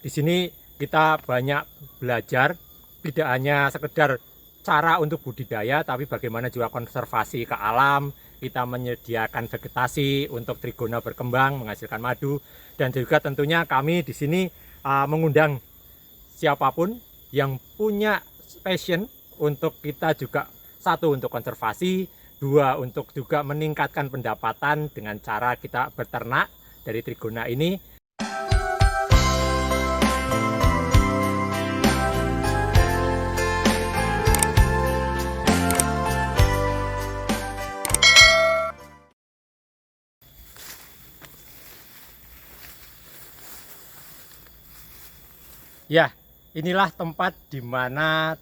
Di sini kita banyak belajar, tidak hanya sekedar cara untuk budidaya, tapi bagaimana juga konservasi ke alam. Kita menyediakan vegetasi untuk trigona berkembang, menghasilkan madu, dan juga tentunya kami di sini mengundang siapapun yang punya passion untuk kita juga, satu untuk konservasi, dua untuk juga meningkatkan pendapatan dengan cara kita beternak dari trigona ini. Ya, inilah tempat di mana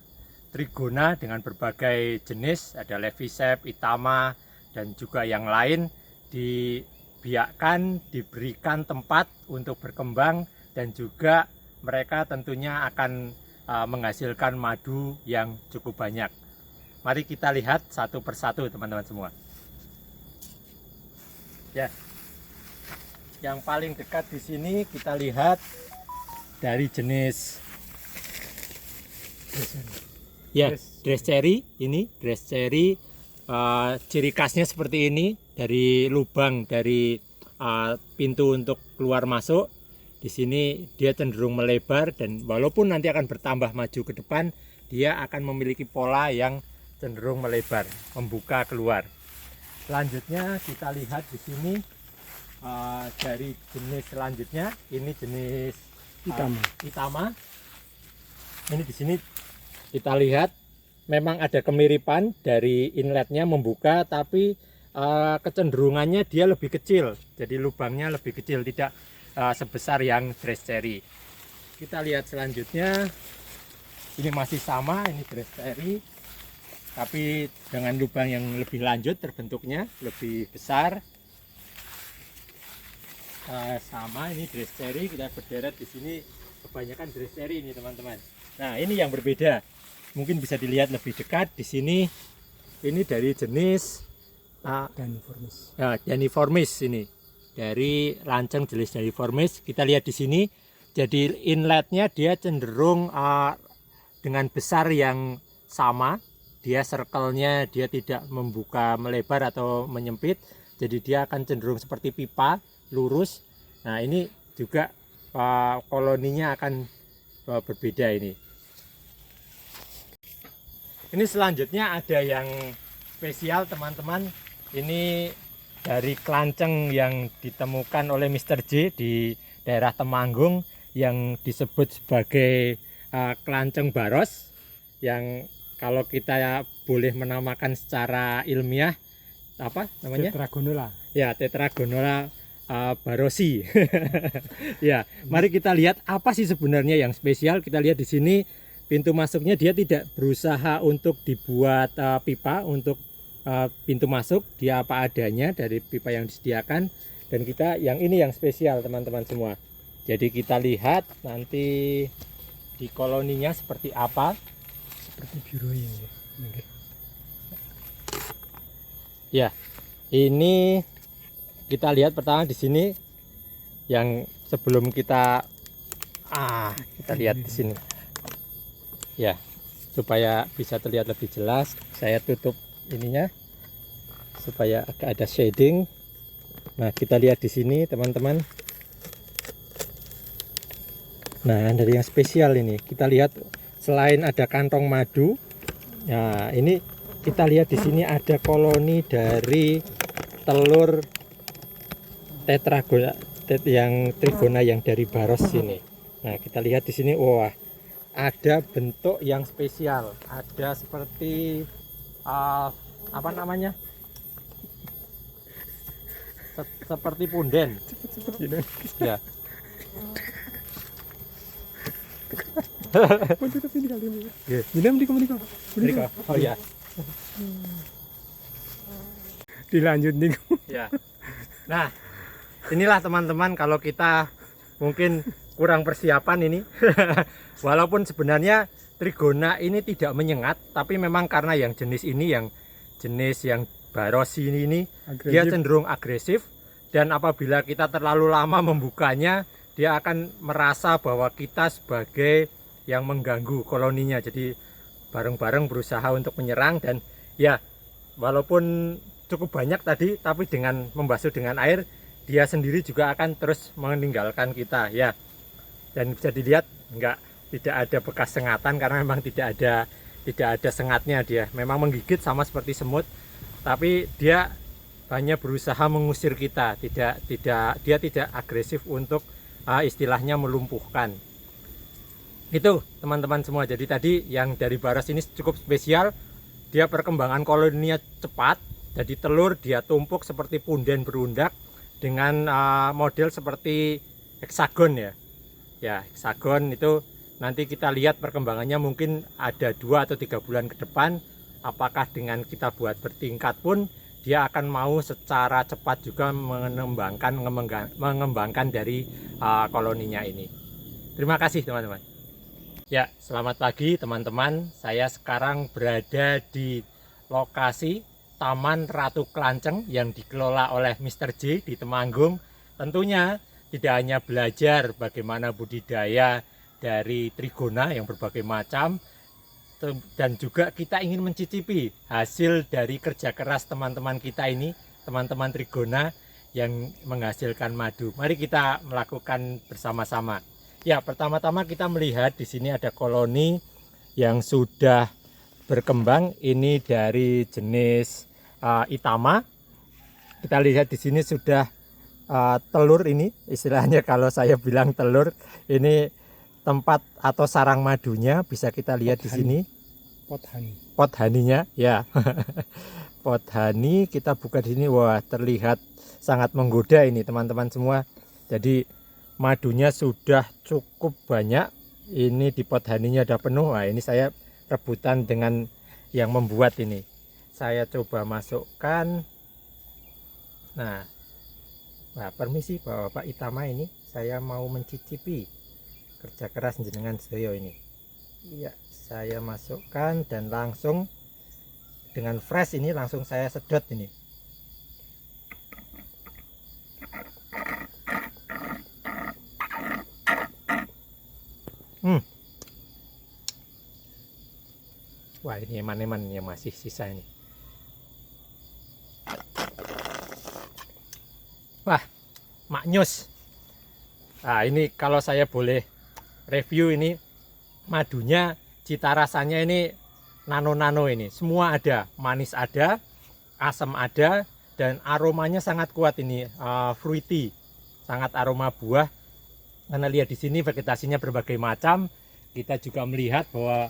trigona dengan berbagai jenis, ada Levisep, Itama, dan juga yang lain, dibiarkan, diberikan tempat untuk berkembang, dan juga mereka tentunya akan menghasilkan madu yang cukup banyak. Mari kita lihat satu persatu teman-teman semua. Ya, yang paling dekat di sini kita lihat dari jenis dress cherry. Ini dress cherry, ciri khasnya seperti ini, dari lubang dari pintu untuk keluar masuk. Di sini dia cenderung melebar, dan walaupun nanti akan bertambah maju ke depan, dia akan memiliki pola yang cenderung melebar, membuka keluar. Selanjutnya kita lihat di sini dari jenis selanjutnya, ini jenis Itama. Ini di sini kita lihat memang ada kemiripan dari inletnya membuka, tapi kecenderungannya dia lebih kecil, jadi lubangnya lebih kecil, tidak sebesar yang dress cherry. Kita lihat selanjutnya, ini masih sama, ini dress cherry, tapi dengan lubang yang lebih lanjut, terbentuknya lebih besar. Sama, ini dress cherry, kita berderet di sini kebanyakan dress cherry ini teman-teman. Nah, ini yang berbeda, mungkin bisa dilihat lebih dekat di sini. Ini dari jenis Daniformis, ini dari lanceng jenis Daniformis. Kita lihat di sini, jadi inletnya dia cenderung dengan besar yang sama, dia circle-nya dia tidak membuka melebar atau menyempit, jadi dia akan cenderung seperti pipa lurus. Nah, ini juga koloninya akan berbeda ini. Ini selanjutnya ada yang spesial teman-teman. Ini dari kelanceng yang ditemukan oleh Mr. J di daerah Temanggung, yang disebut sebagai kelanceng baros, yang kalau kita boleh menamakan secara ilmiah apa namanya? Tetragonula. Ya, Tetragonula barosi. Ya, mari kita lihat apa sih sebenarnya yang spesial. Kita lihat di sini pintu masuknya, dia tidak berusaha untuk dibuat pipa untuk pintu masuk, dia apa adanya dari pipa yang disediakan. Dan kita yang ini yang spesial teman-teman semua. Jadi kita lihat nanti di koloninya seperti apa. Seperti biru ini. Ya, ini kita lihat pertama di sini, yang sebelum kita lihat di sini. Ya, supaya bisa terlihat lebih jelas, saya tutup ininya supaya agak ada shading. Nah, kita lihat di sini teman-teman. Nah, dari yang spesial ini, kita lihat selain ada kantong madu, nah ini kita lihat di sini ada koloni dari telur tetragona yang trigona yang dari baros ini. Nah, kita lihat di sini, wah, ada bentuk yang spesial, ada seperti apa namanya, seperti punden. Ya. Oh ya. Dilanjut nih. Ya. Nah, inilah teman-teman, kalau kita mungkin kurang persiapan ini. Walaupun sebenarnya trigona ini tidak menyengat, tapi memang karena yang jenis ini, yang jenis yang baros ini dia cenderung agresif, dan apabila kita terlalu lama membukanya, dia akan merasa bahwa kita sebagai yang mengganggu koloninya. Jadi bareng-bareng berusaha untuk menyerang, dan ya walaupun cukup banyak tadi, tapi dengan membasuh dengan air, dia sendiri juga akan terus meninggalkan kita ya. Dan bisa dilihat tidak ada bekas sengatan karena memang tidak ada sengatnya. Dia memang menggigit sama seperti semut, tapi dia hanya berusaha mengusir kita. Dia tidak agresif untuk istilahnya melumpuhkan. Itu teman-teman semua. Jadi tadi yang dari Baras ini cukup spesial. Dia perkembangan koloninya cepat. Jadi telur dia tumpuk seperti punden berundak dengan model seperti heksagon ya. Ya, heksagon itu nanti kita lihat perkembangannya mungkin ada 2 atau 3 bulan ke depan. Apakah dengan kita buat bertingkat pun dia akan mau secara cepat juga mengembangkan dari koloninya ini. Terima kasih teman-teman. Ya, selamat pagi teman-teman. Saya sekarang berada di lokasi Taman Ratu Klanceng yang dikelola oleh Mr. J di Temanggung. Tentunya tidak hanya belajar bagaimana budidaya dari trigona yang berbagai macam, dan juga kita ingin mencicipi hasil dari kerja keras teman-teman kita ini, teman-teman trigona yang menghasilkan madu. Mari kita melakukan bersama-sama. Ya, pertama-tama kita melihat di sini ada koloni yang sudah berkembang. Ini dari jenis Itama. Kita lihat di sini sudah telur ini, istilahnya kalau saya bilang telur, ini tempat atau sarang madunya bisa kita lihat di sini. Pot haninya, ya. Pot hani kita buka di sini. Wah, terlihat sangat menggoda ini teman-teman semua. Jadi madunya sudah cukup banyak. Ini di pot haninya udah penuh. Nah, ini saya rebutan dengan yang membuat ini. Saya coba masukkan. Nah, permisi Bapak Itama, ini saya mau mencicipi kerja keras jenengan sedaya ini. Iya, saya masukkan dan langsung dengan fresh ini langsung saya sedot ini. Wah, ini eman-eman yang masih sisa ini. Wah, maknyus. Nah, ini kalau saya boleh review ini, madunya cita rasanya ini nano-nano ini. Semua ada, manis ada, asam ada, dan aromanya sangat kuat ini, fruity. Sangat aroma buah. Karena lihat di sini vegetasinya berbagai macam. Kita juga melihat bahwa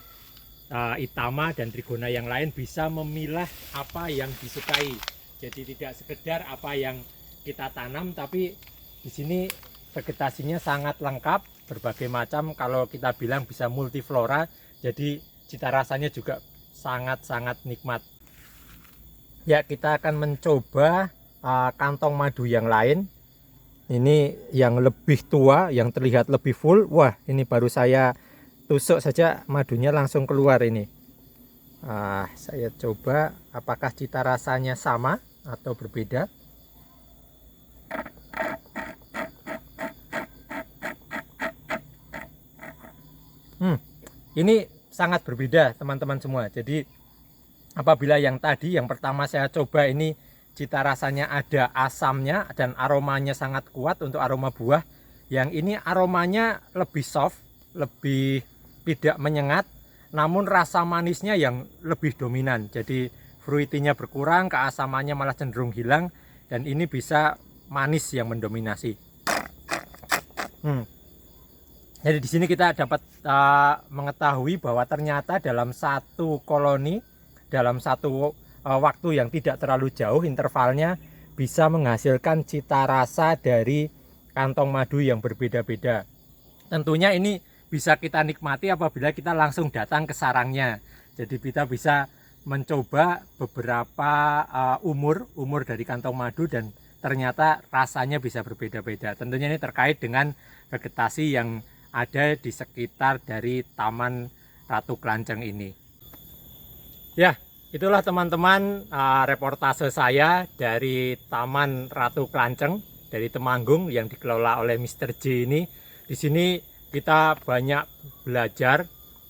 Itama dan trigona yang lain bisa memilah apa yang disukai. Jadi tidak sekedar apa yang kita tanam, tapi di sini vegetasinya sangat lengkap, berbagai macam. Kalau kita bilang bisa multiflora, jadi cita rasanya juga sangat-sangat nikmat. Ya, kita akan mencoba kantong madu yang lain. Ini yang lebih tua, yang terlihat lebih full. Wah, ini baru saya tusuk saja madunya langsung keluar ini. Saya coba apakah cita rasanya sama atau berbeda. Ini sangat berbeda teman-teman semua. Jadi apabila yang tadi yang pertama saya coba ini cita rasanya ada asamnya dan aromanya sangat kuat untuk aroma buah. Yang ini aromanya lebih soft, lebih tidak menyengat, namun rasa manisnya yang lebih dominan. Jadi fruitinya berkurang, keasamannya malah cenderung hilang, dan ini bisa manis yang mendominasi. Jadi di sini kita dapat mengetahui bahwa ternyata dalam satu koloni, dalam satu waktu yang tidak terlalu jauh intervalnya, bisa menghasilkan cita rasa dari kantong madu yang berbeda-beda. Tentunya ini bisa kita nikmati apabila kita langsung datang ke sarangnya. Jadi kita bisa mencoba beberapa umur dari kantong madu, dan ternyata rasanya bisa berbeda-beda. Tentunya ini terkait dengan vegetasi yang ada di sekitar dari Taman Ratu Klanceng ini. Ya, itulah teman-teman reportase saya dari Taman Ratu Klanceng dari Temanggung yang dikelola oleh Mr. J ini. Di sini kita banyak belajar,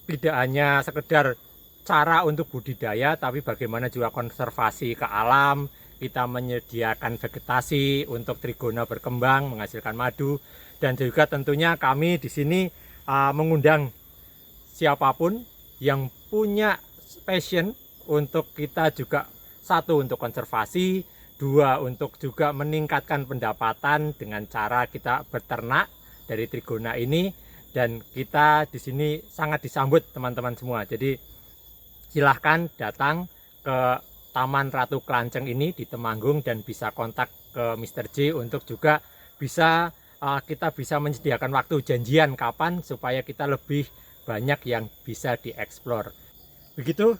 tidak hanya sekedar cara untuk budidaya, tapi bagaimana juga konservasi ke alam. Kita menyediakan vegetasi untuk trigona berkembang, menghasilkan madu, dan juga tentunya kami di sini mengundang siapapun yang punya passion untuk kita juga, satu untuk konservasi, dua untuk juga meningkatkan pendapatan dengan cara kita beternak dari trigona ini. Dan kita di sini sangat disambut teman-teman semua. Jadi silahkan datang ke Taman Ratu Klanceng ini di Temanggung dan bisa kontak ke Mr. J untuk juga bisa kita bisa menyediakan waktu janjian kapan supaya kita lebih banyak yang bisa dieksplor. Begitu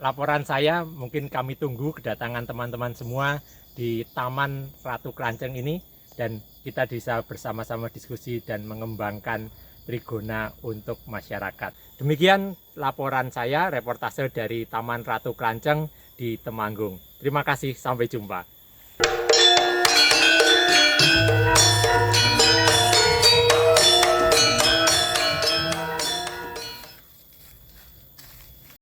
laporan saya, mungkin kami tunggu kedatangan teman-teman semua di Taman Ratu Klanceng ini dan kita bisa bersama-sama diskusi dan mengembangkan trigona untuk masyarakat. Demikian laporan saya, reportase dari Taman Ratu Klanceng di Temanggung. Terima kasih, sampai jumpa.